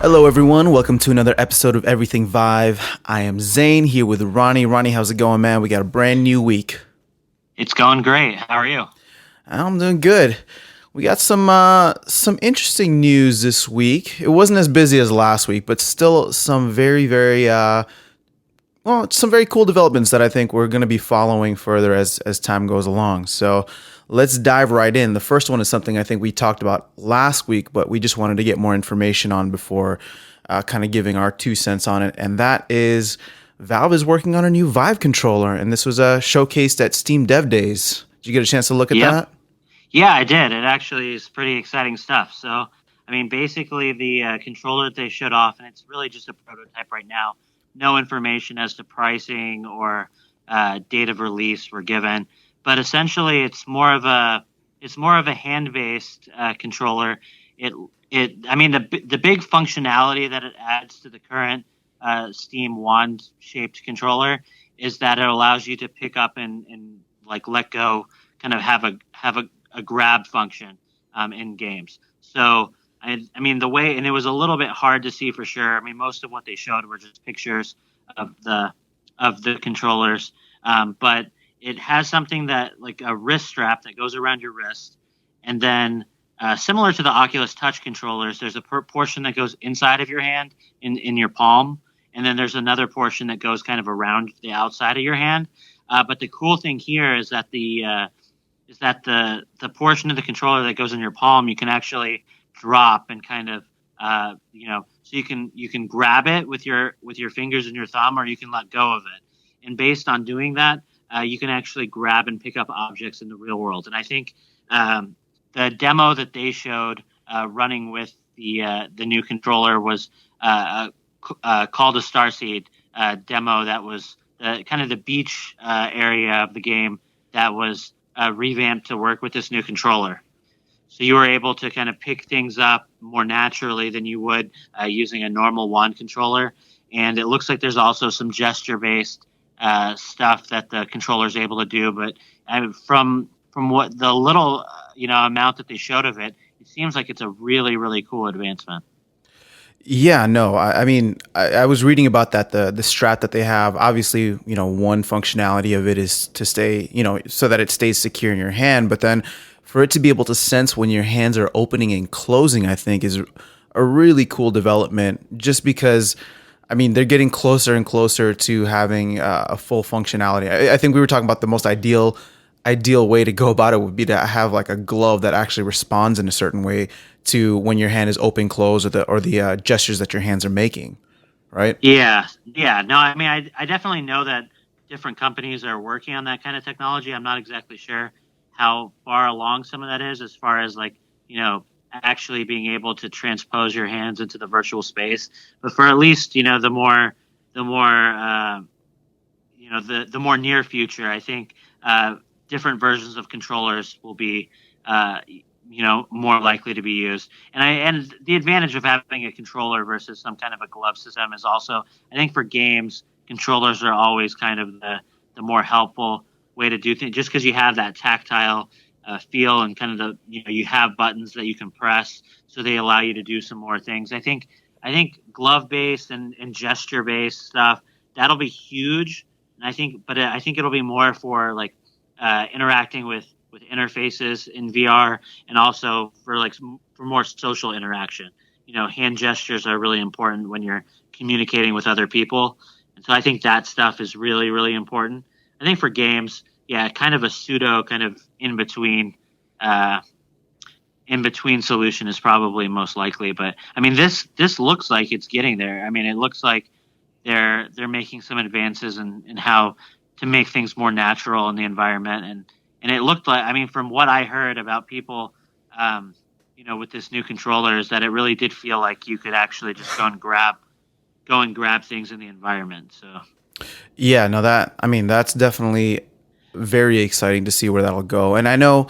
Hello, everyone. Welcome to another episode of Everything Vive. I am Zane here with Ronnie. Ronnie, how's it going, man? We got a brand new week. It's going great. How are you? I'm doing good. We got some interesting news this week. It wasn't as busy as last week, but still some some very cool developments that I think we're going to be following further as time goes along. So let's dive right in. The first one is something I think we talked about last week, but we just wanted to get more information on before kind of giving our 2 cents on it. And that is Valve is working on a new Vive controller. And this was showcased at Steam Dev Days. Did you get a chance to look at that? Yeah, I did. It actually is pretty exciting stuff. So, I mean, basically the controller that they showed off, and it's really just a prototype right now. No information as to pricing or date of release were given, but essentially it's more of a hand-based controller. The big functionality that it adds to the current Steam wand-shaped controller is that it allows you to pick up and like let go, kind of have a grab function in games. So I mean the way, and it was a little bit hard to see for sure. I mean, most of what they showed were just pictures of the controllers, but it has something that like a wrist strap that goes around your wrist, and then similar to the Oculus Touch controllers, there's a portion that goes inside of your hand in your palm, and then there's another portion that goes kind of around the outside of your hand. But the cool thing here is that the portion of the controller that goes in your palm, you can actually drop and kind of so you can grab it with your fingers and your thumb, or you can let go of it. And based on doing that, you can actually grab and pick up objects in the real world. And I think the demo that they showed running with the new controller was called a Starseed demo. That was kind of the beach area of the game that was revamped to work with this new controller. So you were able to kind of pick things up more naturally than you would using a normal wand controller. And it looks like there's also some gesture-based stuff that the controller is able to do. But from what the little amount that they showed of it, it seems like it's a really, really cool advancement. Yeah, no, I mean, I was reading about that, the strap that they have. Obviously, one functionality of it is to stay, so that it stays secure in your hand. But then for it to be able to sense when your hands are opening and closing, I think is a really cool development, just because, I mean, they're getting closer and closer to having a full functionality. I think we were talking about the most ideal way to go about it would be to have like a glove that actually responds in a certain way to when your hand is open, closed, or the gestures that your hands are making, right? Yeah. No, I mean, I definitely know that different companies are working on that kind of technology. I'm not exactly sure how far along some of that is, as far as like, actually being able to transpose your hands into the virtual space. But for at least, the more near future, I think different versions of controllers will be, more likely to be used. And the advantage of having a controller versus some kind of a glove system is also, I think for games, controllers are always kind of the more helpful way to do things, just because you have that tactile feel, and kind of you have buttons that you can press, so they allow you to do some more things. I think glove based and gesture based stuff, that'll be huge. And I think it'll be more for like interacting with interfaces in VR, and also for more social interaction. Hand gestures are really important when you're communicating with other people, and so I think that stuff is really, really important. I think for games, yeah, kind of a pseudo kind of in between solution is probably most likely. But I mean, this looks like it's getting there. I mean, it looks like they're making some advances in how to make things more natural in the environment, and it looked like, I mean, from what I heard about people, with this new controller, is that it really did feel like you could actually just go and grab things in the environment. So Yeah, no, that's definitely very exciting to see where that'll go. And I know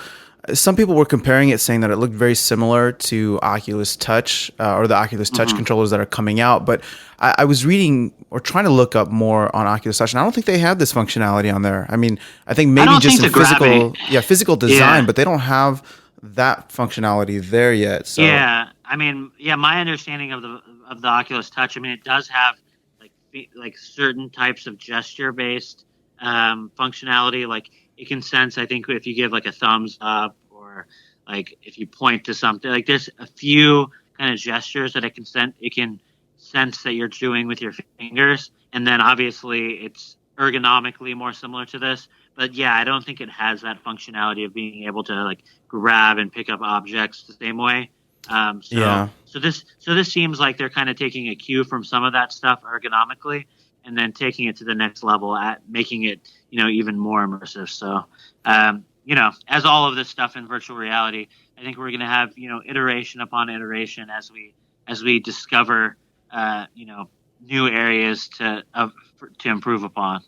some people were comparing it, saying that it looked very similar to Oculus Touch or the Oculus Touch controllers that are coming out. But I was reading or trying to look up more on Oculus Touch, and I don't think they have this functionality on there. I mean, I think maybe just some physical design, but they don't have that functionality there yet. So yeah, I mean, yeah, my understanding of of the Oculus Touch. I mean, it does have like certain types of gesture based functionality. Like it can sense, I think, if you give like a thumbs up or like if you point to something. Like there's a few kind of gestures that it can sense that you're doing with your fingers, and then obviously it's ergonomically more similar to this. But yeah, I don't think it has that functionality of being able to like grab and pick up objects the same way. Yeah. So this seems like they're kind of taking a cue from some of that stuff ergonomically, and then taking it to the next level at making it even more immersive. So as all of this stuff in virtual reality, I think we're going to have iteration upon iteration as we discover new areas to improve upon.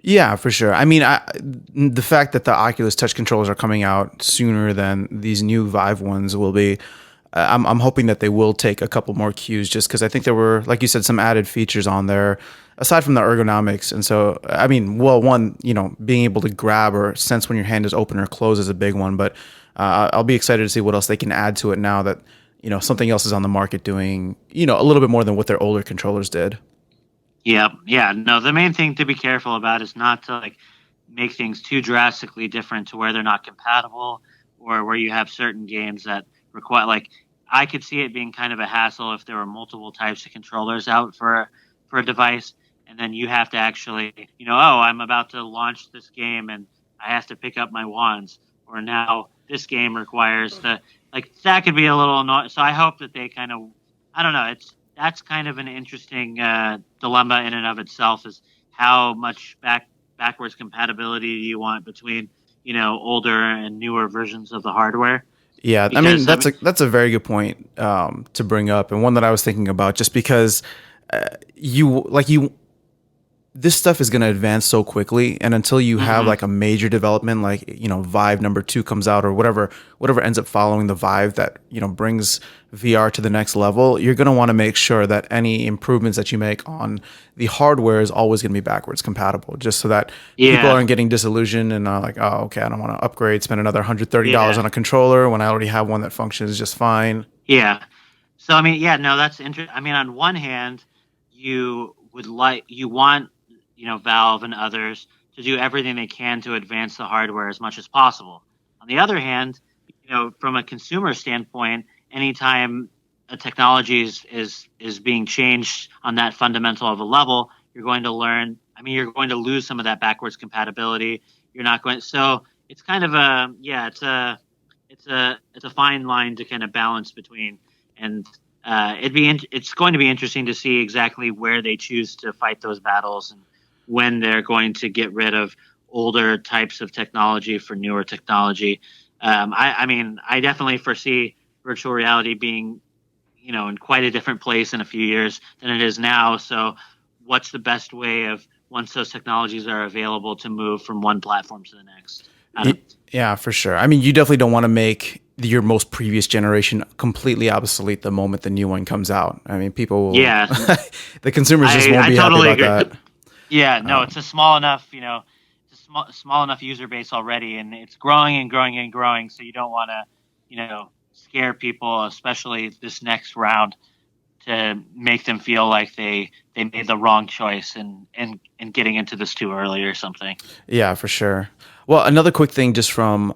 Yeah, for sure. I mean, the fact that the Oculus Touch controllers are coming out sooner than these new Vive ones will be, I'm hoping that they will take a couple more cues, just because I think there were, like you said, some added features on there aside from the ergonomics. And so, I mean, well, one, being able to grab or sense when your hand is open or closed is a big one, but I'll be excited to see what else they can add to it now that, something else is on the market doing, a little bit more than what their older controllers did. Yeah, yeah. No, the main thing to be careful about is not to like make things too drastically different to where they're not compatible, or where you have certain games that require like I could see it being kind of a hassle if there were multiple types of controllers out for a device, and then you have to actually, oh, I'm about to launch this game and I have to pick up my wands, or now this game requires the like that could be a little annoying. So I hope that they kind of, I don't know, that's kind of an interesting dilemma in and of itself, is how much backwards compatibility do you want between older and newer versions of the hardware? Yeah, I mean Because that's a very good point to bring up, and one that I was thinking about, just because you this stuff is going to advance so quickly, and until you have mhm. like a major development, like Vive number 2 comes out, or whatever ends up following the Vive that brings VR to the next level, you're going to want to make sure that any improvements that you make on the hardware is always going to be backwards compatible, just so that people Yeah, aren't getting disillusioned and are like, oh, okay, I don't want to upgrade, spend another $130 yeah, on a controller when I already have one that functions just fine. yeah. So I mean, yeah, no, that's interesting. I mean, on one hand, you want Valve and others to do everything they can to advance the hardware as much as possible. On the other hand, from a consumer standpoint, anytime a technology is being changed on that fundamental of a level, you're going to learn. I mean, you're going to lose some of that backwards compatibility. You're not going. So it's kind of a yeah, it's a fine line to kind of balance between, and it's going to be interesting to see exactly where they choose to fight those battles, and when they're going to get rid of older types of technology for newer technology. I mean, I definitely foresee virtual reality being, in quite a different place in a few years than it is now. So, what's the best way of once those technologies are available to move from one platform to the next? I don't. Yeah, for sure. I mean, you definitely don't want to make your most previous generation completely obsolete the moment the new one comes out. I mean, people will, Yeah, the consumers just won't I be happy totally about agree. that. Yeah, no, it's a small enough, it's a small enough user base already, and it's growing and growing and growing. So you don't want to, scare people, especially this next round, to make them feel like they made the wrong choice and getting into this too early or something. Yeah, for sure. Well, another quick thing just from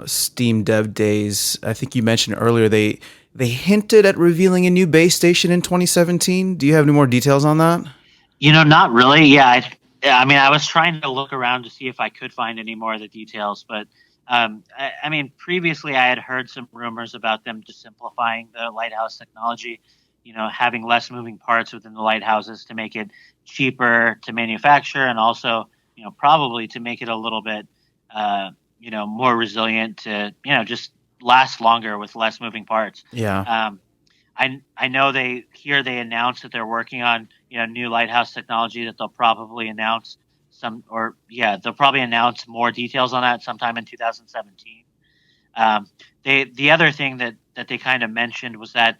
Steam Dev Days, I think you mentioned earlier they hinted at revealing a new base station in 2017. Do you have any more details on that? Not really. Yeah, I mean, I was trying to look around to see if I could find any more of the details, but I mean, previously I had heard some rumors about them just simplifying the lighthouse technology, having less moving parts within the lighthouses to make it cheaper to manufacture, and also, probably to make it a little bit, more resilient to, just last longer with less moving parts. Yeah. Um, I know they announced that they're working on new lighthouse technology that they'll probably announce they'll probably announce more details on that sometime in 2017. The other thing that they kind of mentioned was that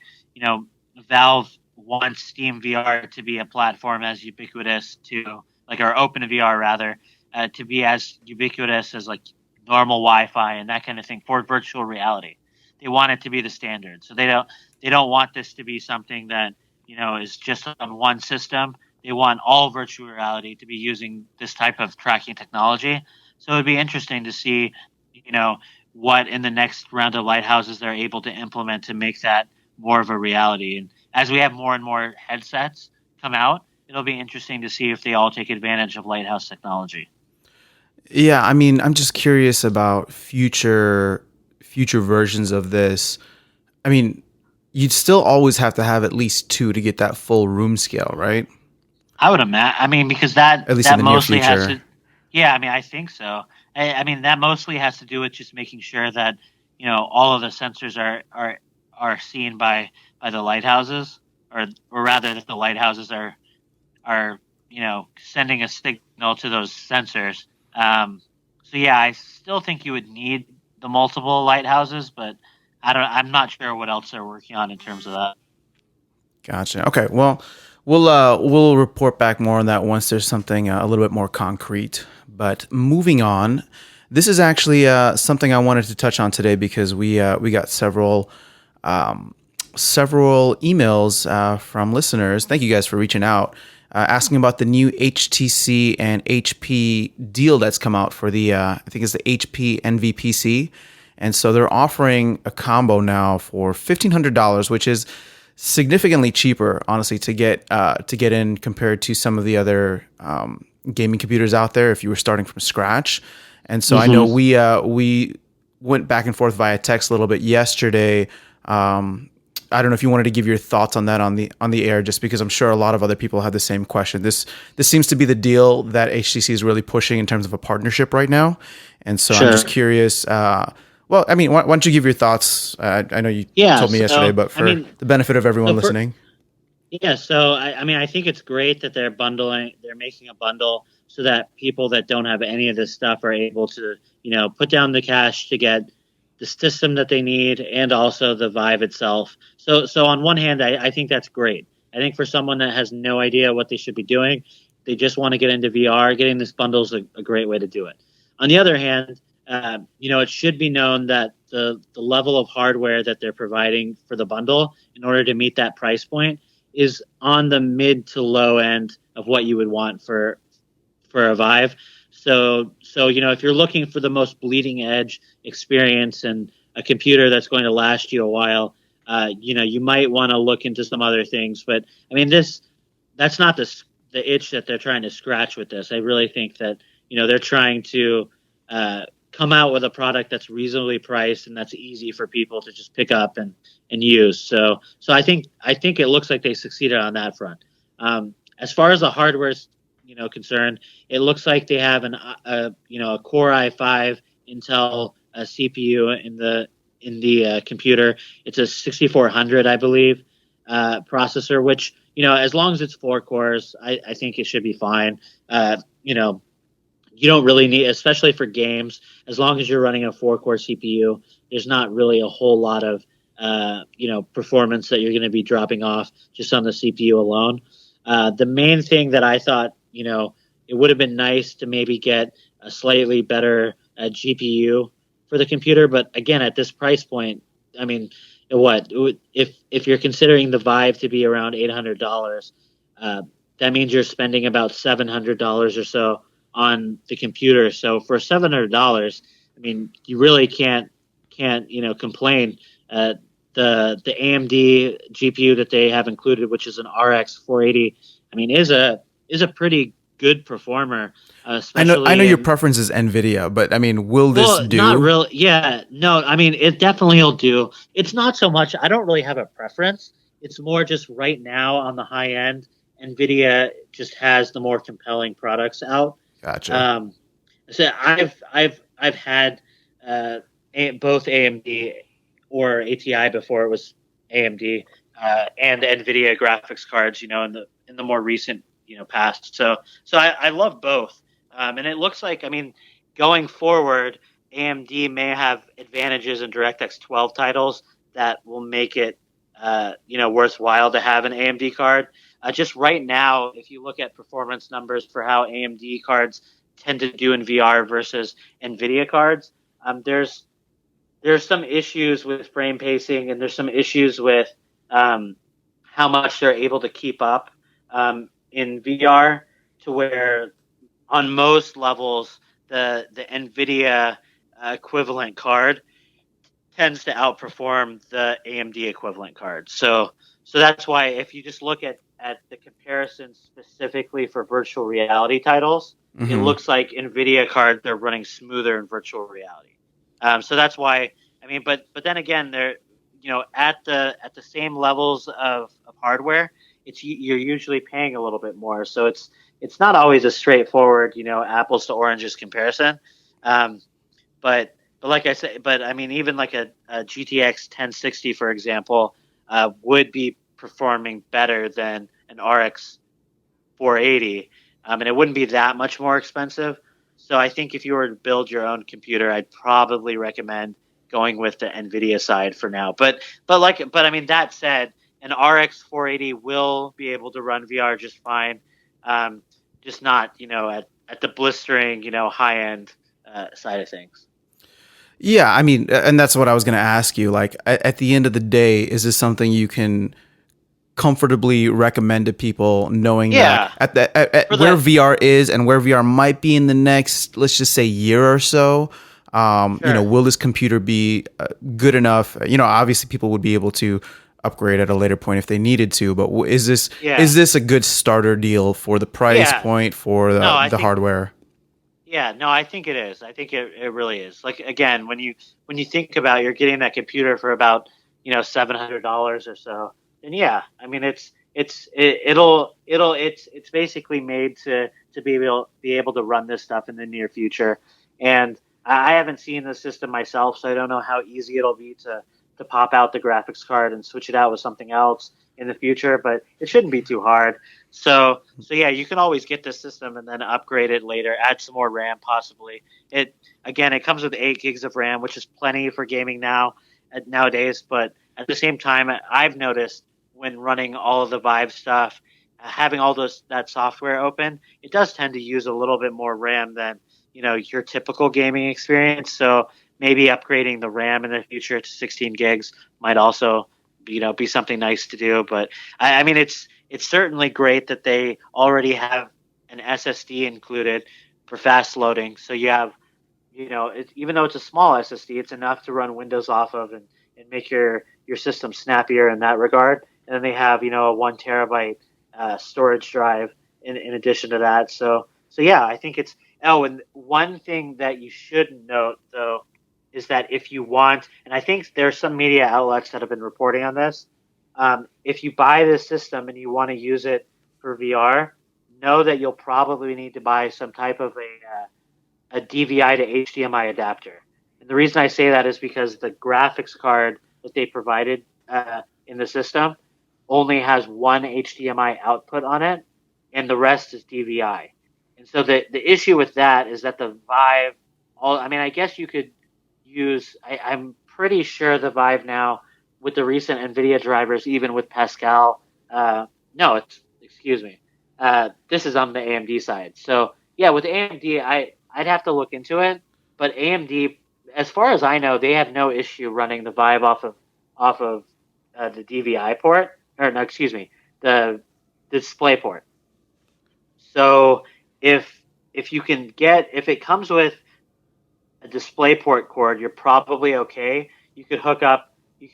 Valve wants Steam VR to be a platform as ubiquitous to like or Open VR rather to be as ubiquitous as like normal Wi-Fi and that kind of thing for virtual reality. They want it to be the standard, so they don't want this to be something that is just on one system. They want all virtual reality to be using this type of tracking technology. So it'd be interesting to see, you know, what in the next round of lighthouses they're able to implement to make that more of a reality. And as we have more and more headsets come out, it'll be interesting to see if they all take advantage of lighthouse technology. Yeah, I mean, I'm just curious about future versions of this. I mean, you'd still always have to have at least two to get that full room scale, right? I would imagine. I mean, because that At least in that the near mostly has future. to. Yeah, I mean, I think so. I mean, that mostly has to do with just making sure that all of the sensors are seen by the lighthouses, or rather that the lighthouses are sending a signal to those sensors. So yeah, I still think you would need the multiple lighthouses, but I'm not sure what else they're working on in terms of that. Gotcha. Okay. Well, we'll report back more on that once there's something a little bit more concrete. But moving on, this is actually something I wanted to touch on today because we got several emails from listeners. Thank you guys for reaching out, asking about the new HTC and HP deal that's come out for the I think it's the HP NVPC, and so they're offering a combo now for $1,500, which is significantly cheaper, honestly, to get in compared to some of the other gaming computers out there if you were starting from scratch. And so I know Mm-hmm. we went back and forth via text a little bit yesterday. I don't know if you wanted to give your thoughts on that on the air, just because I'm sure a lot of other people have the same question. This seems to be the deal that HTC is really pushing in terms of a partnership right now, and so I'm just Sure. curious. Well, I mean, why don't you give your thoughts? I know you Yeah. told me yesterday, So but I for mean, the benefit of everyone so for listening. Yeah, so I mean, I think it's great that they're making a bundle so that people that don't have any of this stuff are able to, put down the cash to get the system that they need and also the Vive itself. So on one hand, I think that's great. I think for someone that has no idea what they should be doing, they just want to get into VR, getting this bundle is a great way to do it. On the other hand, it should be known that the level of hardware that they're providing for the bundle in order to meet that price point is on the mid to low end of what you would want for a Vive. So if you're looking for the most bleeding edge experience and a computer that's going to last you a while, you might want to look into some other things. But I mean, that's not the itch that they're trying to scratch with this. I really think that they're trying to uh, come out with a product that's reasonably priced and that's easy for people to just pick up and use. So I think it looks like they succeeded on that front. As far as the hardware is concerned, it looks like they have a Core i5 Intel CPU in the computer. It's a 6400, I believe, processor, which as long as it's 4 cores, I think it should be fine. You don't really need, especially for games, as long as you're running a 4 core CPU, there's not really a whole lot of performance that you're going to be dropping off just on the CPU alone. The main thing that I thought, it would have been nice to maybe get a slightly better GPU for the computer, but again, at this price point, I mean, what if you're considering the Vive to be around $800, uh, that means you're spending about $700 or so on the computer. So for $700, I mean, you really can't complain. Uh, the AMD GPU that they have included, which is an RX 480, I mean, is a pretty good performer, I know especially your in. preference is Nvidia, but I mean, will this Well, not do? really. Yeah, no, I mean, it definitely will do. It's not so much, I don't really have a preference. It's more just right now on the high end, NVIDIA just has the more compelling products out. Gotcha. Um, so I've had both AMD or ATI before it was AMD, and NVIDIA graphics cards, in the more recent past. So I love both, and it looks like, I mean, going forward, AMD may have advantages in DirectX 12 titles that will make it worthwhile to have an AMD card. Just right now, if you look at performance numbers for how AMD cards tend to do in VR versus NVIDIA cards, there's some issues with frame pacing, and there's some issues with um, how much they're able to keep up in VR, to where on most levels the NVIDIA equivalent card tends to outperform the AMD equivalent card. So that's why if you just look at the comparison specifically for virtual reality titles, it Hmm. looks like NVIDIA cards are running smoother in virtual reality. So that's why, I mean, but then again, they're, at the same levels of hardware, you're usually paying a little bit more. So it's not always a straightforward, apples to oranges comparison. Um, but like I said, but I mean, even like a GTX 1060, for example, would be performing better than an RX 480, and it wouldn't be that much more expensive. So I think if you were to build your own computer, I'd probably recommend going with the NVIDIA side for now. But I mean, that said, an RX 480 will be able to run VR just fine, um, just not at the blistering high end side of things. Yeah, I mean, and that's what I was going to ask you. Like, at the end of the day, is this something you can comfortably recommend to people, knowing that Yeah, at for where the VR is and where VR might be in the next, let's just say, year or so? sure. Will this computer be good enough? Obviously, people would be able to upgrade at a later point if they needed to. But is Yeah, this a good starter deal for the price yeah. point for No, I the think hardware? yeah, no, I think it is. I think it really is. Like again, when you think about you're getting that computer for about $700 or so, then yeah, I mean it's basically made to be able to run this stuff in the near future. And I haven't seen the system myself, so I don't know how easy it'll be to pop out the graphics card and switch it out with something else in the future. But it shouldn't be too hard. So yeah, you can always get this system and then upgrade it later, add some more RAM possibly. It comes with 8 gigs of RAM, which is plenty for gaming nowadays. But at the same time, I've noticed when running all of the Vive stuff, having all that software open, it does tend to use a little bit more RAM than your typical gaming experience. So maybe upgrading the RAM in the future to 16 gigs might also be something nice to do. But I mean, it's certainly great that they already have an SSD included for fast loading. So you have, even though it's a small SSD, it's enough to run Windows off of and make your system snappier in that regard. And then they have, a 1 terabyte storage drive in addition to that. So yeah, I think it's. Oh, and one thing that you should note though is that if you want, and I think there's some media outlets that have been reporting on this, if you buy this system and you want to use it for VR, know that you'll probably need to buy some type of a DVI to HDMI adapter. And the reason I say that is because the graphics card that they provided in the system only has one HDMI output on it, and the rest is DVI. And so the issue with that is that the Vive, I mean, I guess you could use. I'm pretty sure the Vive now, with the recent NVIDIA drivers, even with Pascal. No, excuse me. This is on the AMD side. So yeah, with AMD, I'd have to look into it. But AMD, as far as I know, they have no issue running the Vive off of the DVI port, or no, excuse me, the display port. So if if it comes with a DisplayPort cord, you're probably okay. You can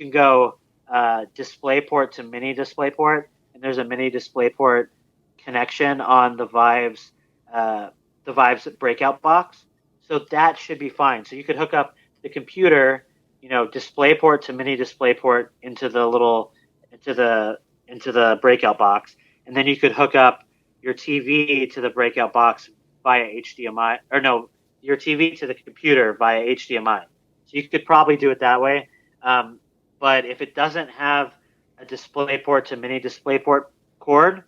go DisplayPort to mini DisplayPort, and there's a mini DisplayPort connection on uh, the Vive's breakout box. So that should be fine. So you could hook up the computer, DisplayPort to mini DisplayPort into the breakout box, and then you could hook up your TV to the breakout box via HDMI, or no, your TV to the computer via HDMI. So you could probably do it that way. Um, but if it doesn't have a DisplayPort to mini DisplayPort cord,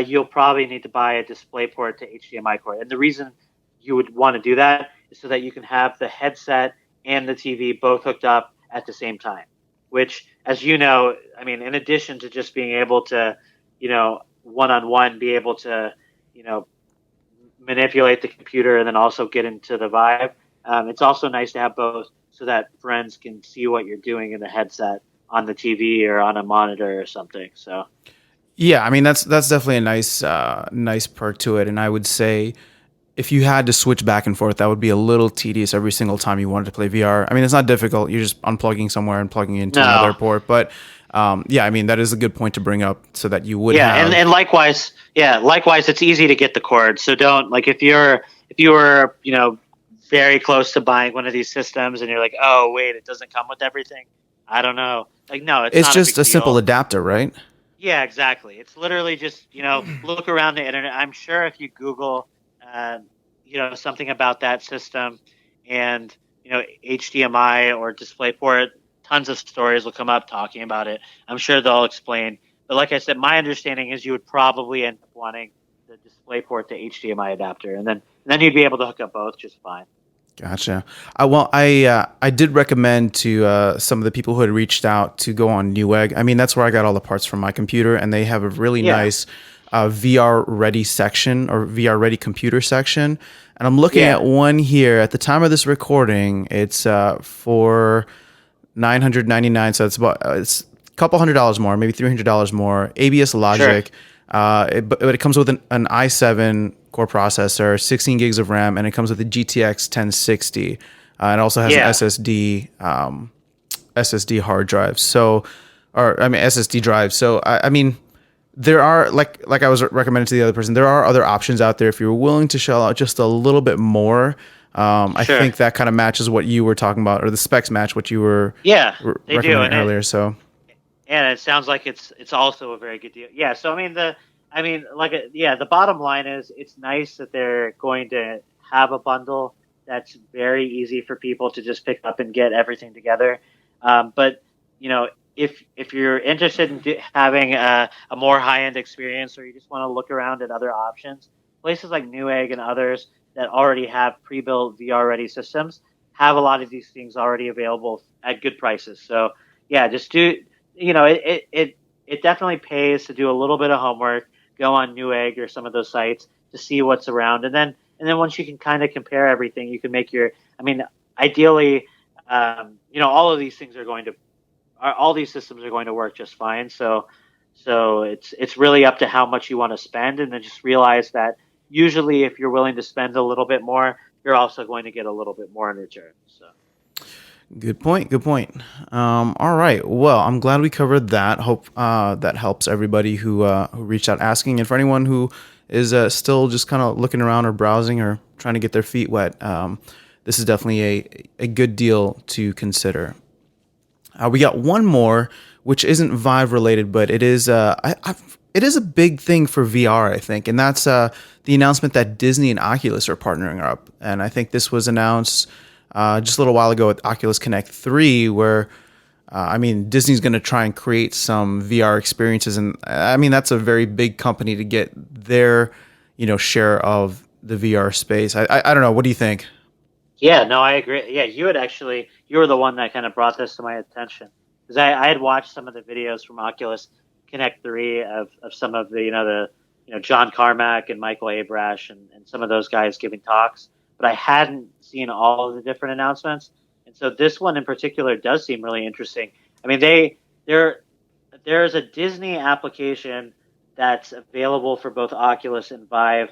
you'll probably need to buy a DisplayPort to HDMI cord. And the reason you would want to do that is so that you can have the headset and the TV both hooked up at the same time. Which, as you know, I mean, in addition to just being able to, one on one, be able to, you know, manipulate the computer and then also get into the Vive. It's also nice to have both so that friends can see what you're doing in the headset on the TV or on a monitor or something. So Yeah, I mean that's definitely a nice perk to it, and I would say if you had to switch back and forth, that would be a little tedious every single time you wanted to play VR. I mean, it's not difficult. You're just unplugging somewhere and plugging into another no, port. But yeah, I mean, that is a good point to bring up so that you would yeah, have. and likewise, yeah, likewise, it's easy to get the cord. So don't like if you were very close to buying one of these systems and you're like, oh wait, it doesn't come with everything. I don't know. Like no, it's It's not a just big a simple deal. adapter, right? Yeah, exactly. It's literally just look around the internet. I'm sure if you Google, uh, something about that system, and HDMI or DisplayPort, tons of stories will come up talking about it. I'm sure they'll explain. But like I said, my understanding is you would probably end up wanting the DisplayPort to HDMI adapter, and then you'd be able to hook up both just fine. Gotcha. I did recommend to some of the people who had reached out to go on Newegg. I mean, that's where I got all the parts from my computer, and they have a really Yeah, nice VR ready section or VR ready computer section. And I'm looking at yeah, one here at the time of this recording. It's for $999, so it's a couple $100 more, maybe $300 more. ABS sure. Logic, but it comes with an i7 core processor, 16 gigs of RAM, and it comes with a GTX 1060. It also has an Yeah, SSD hard drive. So, or I mean SSD drive. So I mean, there are like I was recommending to the other person, there are other options out there if you're willing to shell out just a little bit more. I sure. think that kind of matches what you were talking about, or the specs match what you were Yeah, they do, recommending and earlier. So and it sounds like it's also a very good deal. Yeah. So yeah. The bottom line is it's nice that they're going to have a bundle that's very easy for people to just pick up and get everything together. But you know, if you're interested in having a more high end experience, or you just want to look around at other options, places like Newegg and others that already have pre-built VR ready systems have a lot of these things already available at good prices. So yeah, just do it definitely pays to do a little bit of homework, go on Newegg or some of those sites to see what's around, and then once you can kind of compare everything, you can make your. I mean, ideally, all of these things all these systems are going to work just fine. So it's really up to how much you want to spend, and then just realize that usually if you're willing to spend a little bit more, you're also going to get a little bit more in return. So good point. Good point. All right. Well, I'm glad we covered that. Hope that helps everybody who reached out asking, and for anyone who is still just kind of looking around or browsing or trying to get their feet wet. This is definitely a good deal to consider. We got one more, which isn't Vive related, but it is it is a big thing for VR, I think, and that's the announcement that Disney and Oculus are partnering up. And I think this was announced just a little while ago at Oculus Connect 3, where I mean Disney's going to try and create some VR experiences, and I mean that's a very big company to get their share of the VR space. I don't know. What do you think? yeah, no, I agree. Yeah, you were the one that kind of brought this to my attention because I had watched some of the videos from Oculus Connect 3 of some of the John Carmack and Michael Abrash and some of those guys giving talks, but I hadn't seen all of the different announcements. And so this one in particular does seem really interesting. I mean, there there's a Disney application that's available for both Oculus and Vive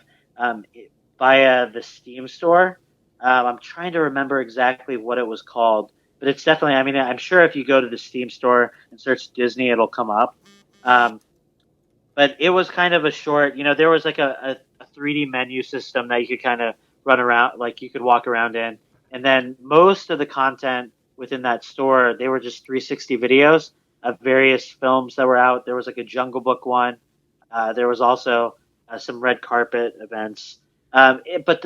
via the Steam store. I'm trying to remember exactly what it was called, but it's definitely. I mean, I'm sure if you go to the Steam store and search Disney, it'll come up. Um, but it was kind of a short. There was like a 3D menu system that you could kind of run around, like you could walk around in, and then most of the content within that store, they were just 360 videos of various films that were out. There was like a Jungle Book one. There was also some red carpet events. But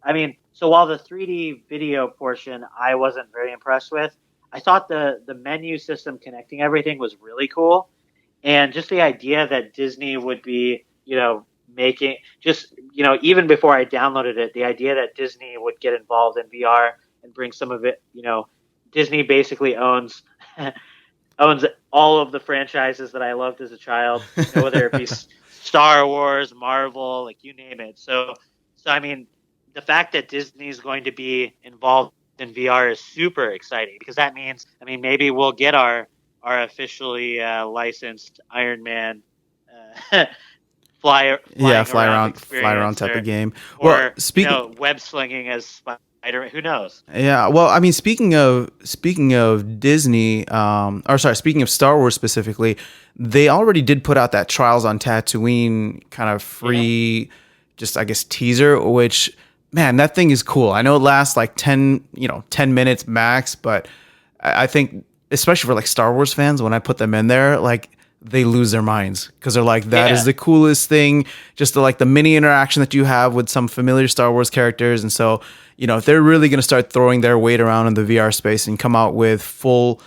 I mean, so while the 3D video portion I wasn't very impressed with, I thought the menu system connecting everything was really cool, and just the idea that Disney would be, making just, even before I downloaded it, the idea that Disney would get involved in VR and bring some of it, Disney basically owns all of the franchises that I loved as a child, whether it be Star Wars, Marvel, like you name it. So I mean, the fact that Disney is going to be involved in VR is super exciting because that means, I mean, maybe we'll get our our officially licensed Iron Man uh, fly Yeah, flying around fly around experience, type of game. Well, or speaking web slinging as Spider. Who knows? Yeah, well, I mean, speaking of Disney, or sorry, speaking of Star Wars specifically, they already did put out that Trials on Tatooine kind of Yeah, free, just I guess teaser. Which, man, that thing is cool. I know it lasts like 10 minutes max, but I think especially for like Star Wars fans, when I put them in there, like they lose their minds because they're like, that is yeah. the coolest thing. Just the mini interaction that you have with some familiar Star Wars characters. And so, if they're really going to start throwing their weight around in the VR space and come out with full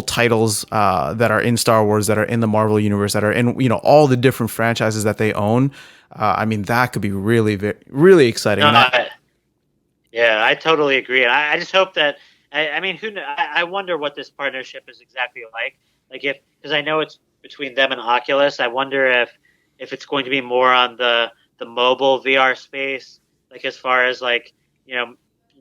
titles that are in Star Wars, that are in the Marvel universe, that are in all the different franchises that they own, I mean, that could be really really exciting. No, And yeah, I totally agree. And I just hope that. I mean, I wonder what this partnership is exactly like. Like if because I know it's between them and Oculus. I wonder if it's going to be more on the mobile VR space, like as far as like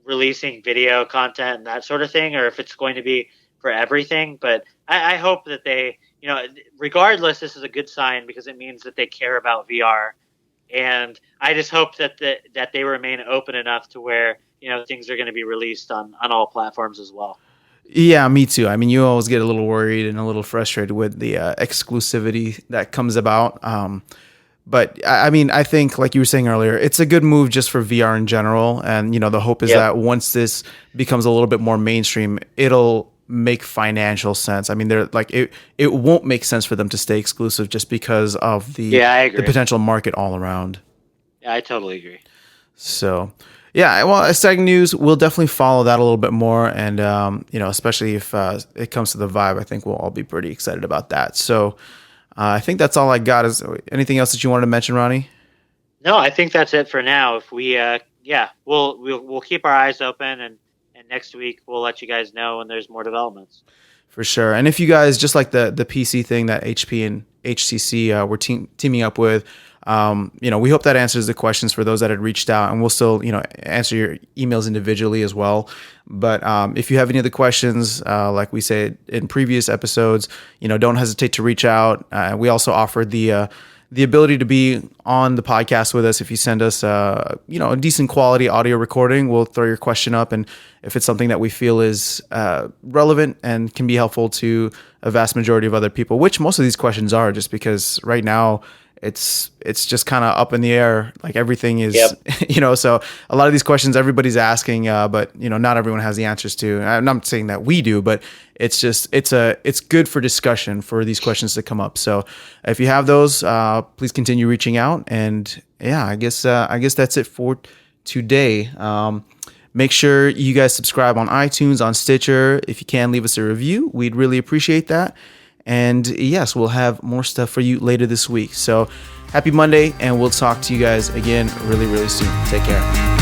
releasing video content and that sort of thing, or if it's going to be for everything. But I hope that they, regardless, this is a good sign because it means that they care about VR. And I just hope that they remain open enough to where things are going to be released on all platforms as well. Yeah, me too. I mean, you always get a little worried and a little frustrated with the exclusivity that comes about. But I mean, I think, like you were saying earlier, it's a good move just for VR in general. And, the hope is Yep. that once this becomes a little bit more mainstream, it'll make financial sense. I mean, they're like, it won't make sense for them to stay exclusive just because of Yeah, I the agree. potential market all around. Yeah, I totally agree. So, yeah, well, exciting news. We'll definitely follow that a little bit more, and especially if it comes to the Vive, I think we'll all be pretty excited about that. So, I think that's all I got. Is anything else that you wanted to mention, Ronnie? No, I think that's it for now. If we, yeah, we'll keep our eyes open, and next week we'll let you guys know when there's more developments. For sure. And if you guys just like the PC thing that HP and HTC were teaming up with, we hope that answers the questions for those that had reached out, and we'll still, answer your emails individually as well. But if you have any other questions, like we said in previous episodes, don't hesitate to reach out. We also offered the ability to be on the podcast with us. If you send us, a decent quality audio recording, we'll throw your question up. And if it's something that we feel is relevant and can be helpful to a vast majority of other people, which most of these questions are, just because right now it's just kind of up in the air. Like everything is, Yep. so a lot of these questions everybody's asking, but not everyone has the answers to. I'm not saying that we do, but it's just, it's good for discussion for these questions to come up. So if you have those, please continue reaching out. And yeah, I guess that's it for today. Make sure you guys subscribe on iTunes, on Stitcher. If you can, leave us a review. We'd really appreciate that. And yes, we'll have more stuff for you later this week. So happy Monday, and we'll talk to you guys again really, really soon. Take care.